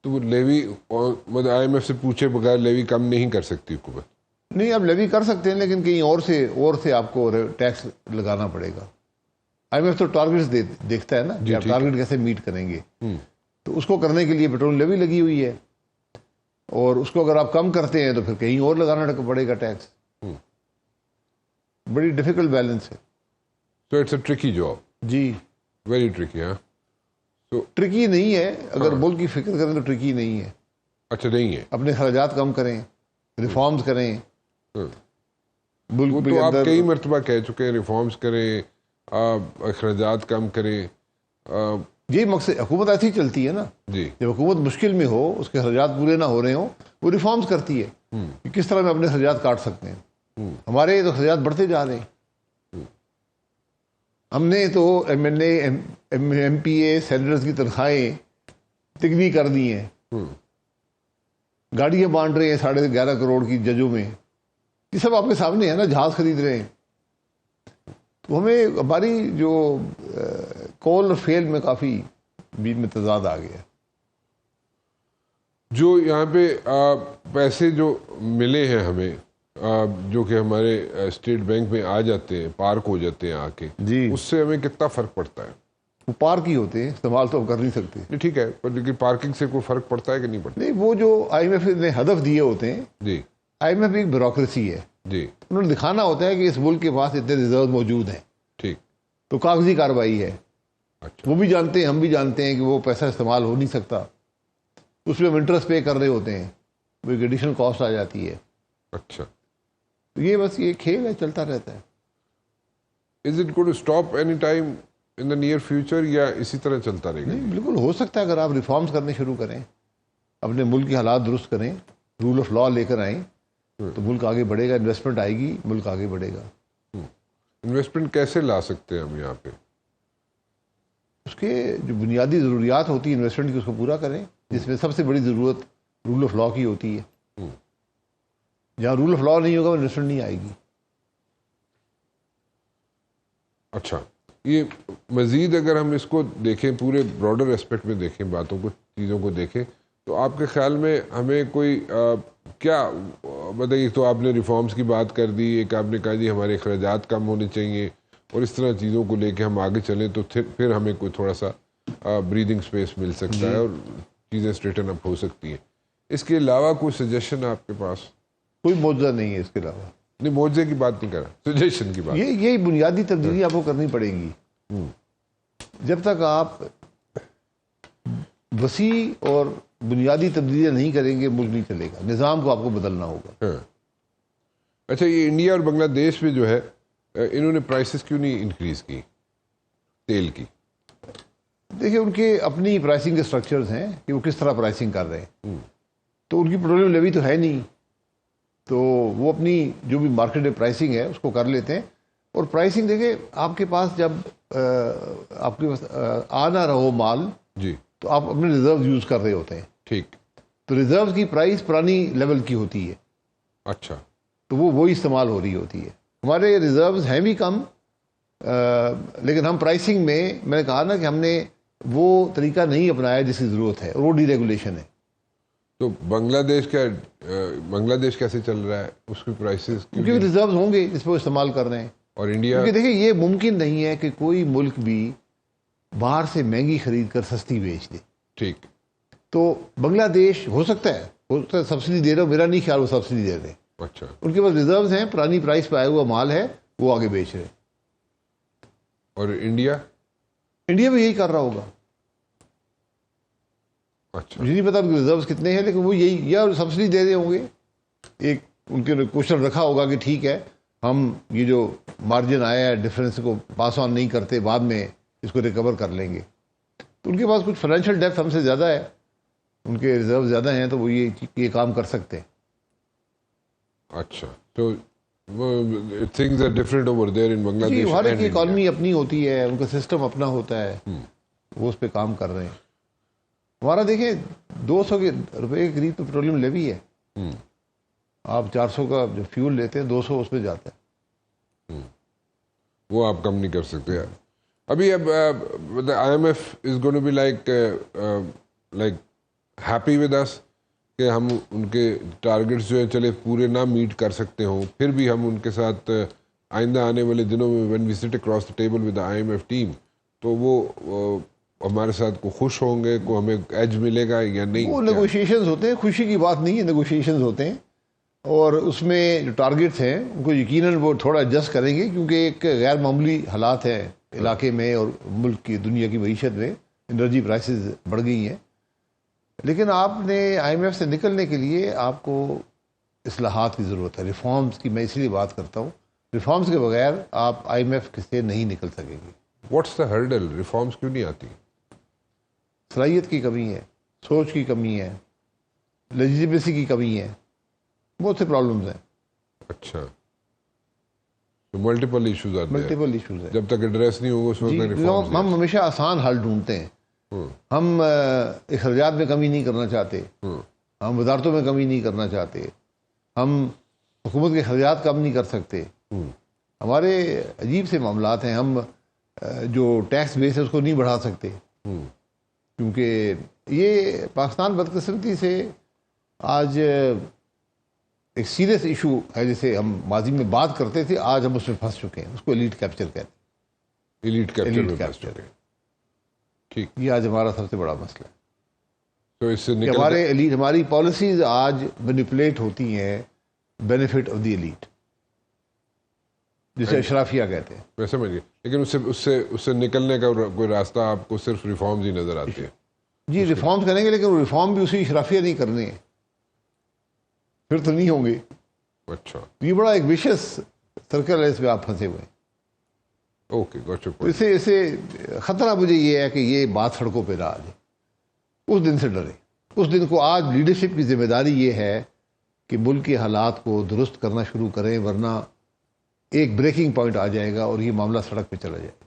تو وہ لیوی مطلب آئی ایم ایف سے پوچھے بغیر لیوی کم نہیں کر سکتی حکومت؟ نہیں، اب لیوی کر سکتے ہیں لیکن کہیں اور سے آپ کو ٹیکس لگانا پڑے گا. آئی ایم ایف تو ٹارگیٹس دیکھتا ہے نا کہ آپ ٹارگیٹ کیسے میٹ کریں گے. تو اس کو کرنے کے لیے پیٹرول لیوی لگی ہوئی ہے، اور اس کو اگر آپ کم کرتے ہیں تو پھر کہیں اور لگانا پڑے گا ٹیکس. بڑی ڈیفیکلٹ بیلنس ہے. So it's a tricky job. جی Very tricky, ہاں. ٹرکی نہیں ہے، اگر ملک کی فکر کریں تو ٹرکی نہیں ہے. اچھا نہیں ہے. اپنے خراجات کم کریں، ریفارمز کریں. وہ تو آپ کئی مرتبہ کہہ چکے ہیں ریفارمز کریں، اخراجات کم کریں. یہی مقصد، حکومت ایسی چلتی ہے نا. جی جب حکومت مشکل میں ہو، اس کے اخراجات پورے نہ ہو رہے ہوں، وہ ریفارمز کرتی ہے کہ کس طرح میں اپنے اخراجات کاٹ سکتے ہیں. ہمارے تو اخراجات بڑھتے جا رہے ہیں. ہم نے تو M L A, M P A, senators کی تنخواہیں تگنی کر دی ہیں. گاڑیاں بانٹ رہے ہیں 11.5 کروڑ کی ججوں میں. یہ سب آپ کے سامنے ہے نا. جہاز خرید رہے ہیں. تو ہمیں ہماری جو کول اور فیل میں کافی بیچ میں تضاد آ گیا. جو یہاں پہ پیسے جو ملے ہیں ہمیں، جو کہ ہمارے اسٹیٹ بینک میں آ جاتے ہیں، پارک ہو جاتے ہیں آ کے، جی اس سے ہمیں کتنا فرق پڑتا ہے؟ وہ پارک ہی ہوتے ہیں، استعمال تو ہم کر نہیں سکتے. نہیں ٹھیک ہے، پر لیکن پارکنگ سے کوئی فرق پڑتا ہے کہ نہیں پڑتا؟ نہیں، وہ جو آئی ایم ایف نے ہدف دیے ہوتے ہیں. جی آئی ایم ایف ایک بیوروکریسی ہے. جی انہوں نے دکھانا ہوتا ہے کہ اس ملک کے پاس اتنے ریزرو موجود ہیں. ٹھیک. تو کاغذی کارروائی ہے. اچھا. وہ بھی جانتے ہیں، ہم بھی جانتے ہیں کہ وہ پیسہ استعمال ہو نہیں سکتا. اس میں ہم انٹرسٹ پے کر رہے ہوتے ہیں، وہ ایک ایڈیشنل کاسٹ آ جاتی ہے. اچھا. یہ بس یہ کھیل ہے، چلتا رہتا ہے. Is it going to stop any time in the near future, یا اسی طرح چلتا رہے گا؟ نہیں، بالکل ہو سکتا ہے اگر آپ ریفارمز کرنے شروع کریں، اپنے ملک کے حالات درست کریں، رول آف لا لے کر آئیں، تو ملک آگے بڑھے گا. انویسٹمنٹ آئے گی، ملک آگے بڑھے گا. انویسٹمنٹ کیسے لا سکتے ہیں ہم یہاں پہ؟ اس کے جو بنیادی ضروریات ہوتی ہیں انویسٹمنٹ کی، اس کو پورا کریں. جس میں سب سے بڑی ضرورت رول آف لا کی ہوتی ہے. جہاں رول آف لا نہیں ہوگا، انویسٹمنٹ نہیں آئے گی. اچھا، یہ مزید اگر ہم اس کو دیکھیں، پورے براڈر اسپیکٹ میں دیکھیں، باتوں کو، چیزوں کو دیکھیں، تو آپ کے خیال میں ہمیں کوئی کیا بتائیے؟ تو آپ نے ریفارمز کی بات کر دی، ایک آپ نے کہا جی ہمارے اخراجات کم ہونے چاہیے، اور اس طرح چیزوں کو لے کے ہم آگے چلیں تو پھر ہمیں کوئی تھوڑا سا بریدنگ سپیس مل سکتا ہے اور چیزیں اسٹریٹن اپ ہو سکتی ہیں. اس کے علاوہ کوئی سجیشن آپ کے پاس؟ کوئی معجزہ نہیں ہے اس کے علاوہ. نہیں، معجزے کی بات نہیں کر رہا، سجیشن کی بات. یہی بنیادی تبدیلی آپ کو کرنی پڑے گی. جب تک آپ وسیع اور بنیادی تبدیلیاں نہیں کریں گے، ملک نہیں چلے گا. نظام کو آپ کو بدلنا ہوگا. اچھا، یہ انڈیا اور بنگلہ دیش میں جو ہے، انہوں نے پرائسز کیوں نہیں انکریز کی تیل کی؟ دیکھیں، ان کے اپنی پرائسنگ کے سٹرکچرز ہیں کہ وہ کس طرح پرائسنگ کر رہے ہیں. تو ان کی پیٹرولیم لیوی تو ہے نہیں، تو وہ اپنی جو بھی مارکیٹ پرائسنگ ہے اس کو کر لیتے ہیں. اور پرائسنگ دیکھیں، آپ کے پاس جب آپ کے پاس آ نہ رہو مال، جی، تو آپ اپنے ریزرو یوز کر رہے ہوتے ہیں. ٹھیک. تو ریزرو کی پرائس پرانی لیول کی ہوتی ہے. اچھا. تو وہی استعمال ہو رہی ہوتی ہے. ہمارے ریزروز ہیں بھی کم، لیکن ہم پرائسنگ میں نے کہا نا کہ ہم نے وہ طریقہ نہیں اپنایا جس کی ضرورت ہے، اور وہ ڈی ریگولیشن ہے. تو بنگلہ دیش کیسے چل رہا ہے؟ اس کی پرائسز کیونکہ ریزروز ہوں گے جس پہ وہ استعمال کر رہے ہیں. اور انڈیا، کیونکہ دیکھیں، یہ ممکن نہیں ہے کہ کوئی ملک بھی باہر سے مہنگی خرید کر سستی بیچ دے. ٹھیک. تو بنگلہ دیش ہو سکتا ہے سبسڈی دے رہا ہو، میرا نہیں خیال وہ سبسڈی دے رہے ہیں. اچھا. ان کے پاس ریزروز ہیں، پرانی پرائس پہ آیا ہوا مال ہے، وہ آگے بیچ رہے ہیں. اور انڈیا بھی یہی کر رہا ہوگا. اچھا. مجھے نہیں پتا ریزروز کتنے ہیں، لیکن وہ یہی یا سبسڈی دے رہے ہوں گے. ایک ان کے کوشچن رکھا ہوگا کہ ٹھیک ہے، ہم یہ جو مارجن آیا ہے ڈفرینس کو پاس آن نہیں کرتے، بعد میں اس کو ریکور کر لیں گے. تو ان کے پاس کچھ فائنینشیل ڈیپتھ ہم سے زیادہ ہے، ان کے ریزرو زیادہ ہیں، تو وہ یہ کام کر سکتے ہیں. اچھا. تو things are different over there in بنگلہ جی، دیش. ہر ایک کی اکانومی اپنی ہوتی ہے، ان کا سسٹم اپنا ہوتا ہے، وہ اس پہ کام کر رہے ہیں. ہمارا دیکھیں 200 روپے کے قریب تو پیٹرولیم لیوی ہے. آپ 400 کا جو فیول لیتے ہیں، 200 اس پہ جاتا ہے. وہ آپ کم نہیں کر سکتے. ابھی اب I M F is going to be like happy with us کہ ہم ان کے ٹارگٹس جو ہیں چلے پورے نہ میٹ کر سکتے ہوں، پھر بھی ہم ان کے ساتھ آئندہ آنے والے دنوں میں when we sit across the table with I M F team تو وہ ہمارے ساتھ کو خوش ہوں گے، کو ہمیں ایج ملے گا یا نہیں؟ وہ نیگوشیشنز ہوتے ہیں، خوشی کی بات نہیں ہے، نیگوشیشنز ہوتے ہیں، اور اس میں جو ٹارگٹس ہیں ان کو یقیناً وہ تھوڑا ایڈجسٹ کریں گے، کیونکہ ایک غیر معمولی حالات ہیں علاقے میں اور ملک کی دنیا کی معیشت میں، انرجی پرائسز بڑھ گئی ہیں. لیکن آپ نے آئی ایم ایف سے نکلنے کے لیے آپ کو اصلاحات کی ضرورت ہے، ریفارمز کی. میں اس لیے بات کرتا ہوں، ریفارمز کے بغیر آپ آئی ایم ایف سے نہیں نکل سکیں گے. What's the hurdle? ریفارمز کیوں نہیں آتی؟ صلاحیت کی کمی ہے، سوچ کی کمی ہے، لیجیٹمیسی کی کمی ہے، بہت سے پرابلمز ہیں. اچھا، ملٹیپل ایشوز آتے ہیں، ملٹیپل ایشوز ہیں. جب تک ایڈریس نہیں ہوگا اس وقت ریفارمز. ہم ہمیشہ آسان حل ڈھونڈتے ہیں. ہم اخراجات میں کمی نہیں کرنا چاہتے، ہم وزارتوں میں کمی نہیں کرنا چاہتے، ہم حکومت کے اخراجات کم نہیں کر سکتے. ہمارے عجیب سے معاملات ہیں. ہم جو ٹیکس بیس ہے اس کو نہیں بڑھا سکتے، کیونکہ یہ پاکستان بدقسمتی سے آج ایک سیریس ایشو ہے جسے ہم ماضی میں بات کرتے تھے، آج ہم اس میں پھنس چکے ہیں. اس کو ایلیٹ کیپچر کہتے ہیں. ایلیٹ کیپچر میں پھنس چکے ہیں. ٹھیک، یہ آج ہمارا سب سے بڑا مسئلہ ہے. تو اس سے ہمارے ایلیٹ، ہماری پالیسیز آج مینیپولیٹ ہوتی ہیں بینیفٹ آف دی ایلیٹ، جسے اشرافیہ کہتے ہیں. میں سمجھ گیا، لیکن اس سے نکلنے کا کوئی راستہ آپ کو صرف ریفارمز ہی نظر آتے ہیں؟ جی ریفارمز کریں گے، لیکن وہ ریفارم بھی اسی اشرافیہ نہیں کرنے ہیں، پھر تو نہیں ہوں گے. اچھا، یہ بڑا ایک ویشس سرکل ہے، اس میں آپ پھنسے ہوئے ہیں. اوکے، گوٹ یور تو پوائنٹ. اسے خطرہ مجھے یہ ہے کہ یہ بات سڑکوں پہ نہ آ جائے. اس دن سے ڈرے، اس دن کو. آج لیڈرشپ کی ذمہ داری یہ ہے کہ ملک کے حالات کو درست کرنا شروع کریں، ورنہ ایک بریکنگ پوائنٹ آ جائے گا اور یہ معاملہ سڑک پہ چلا جائے گا.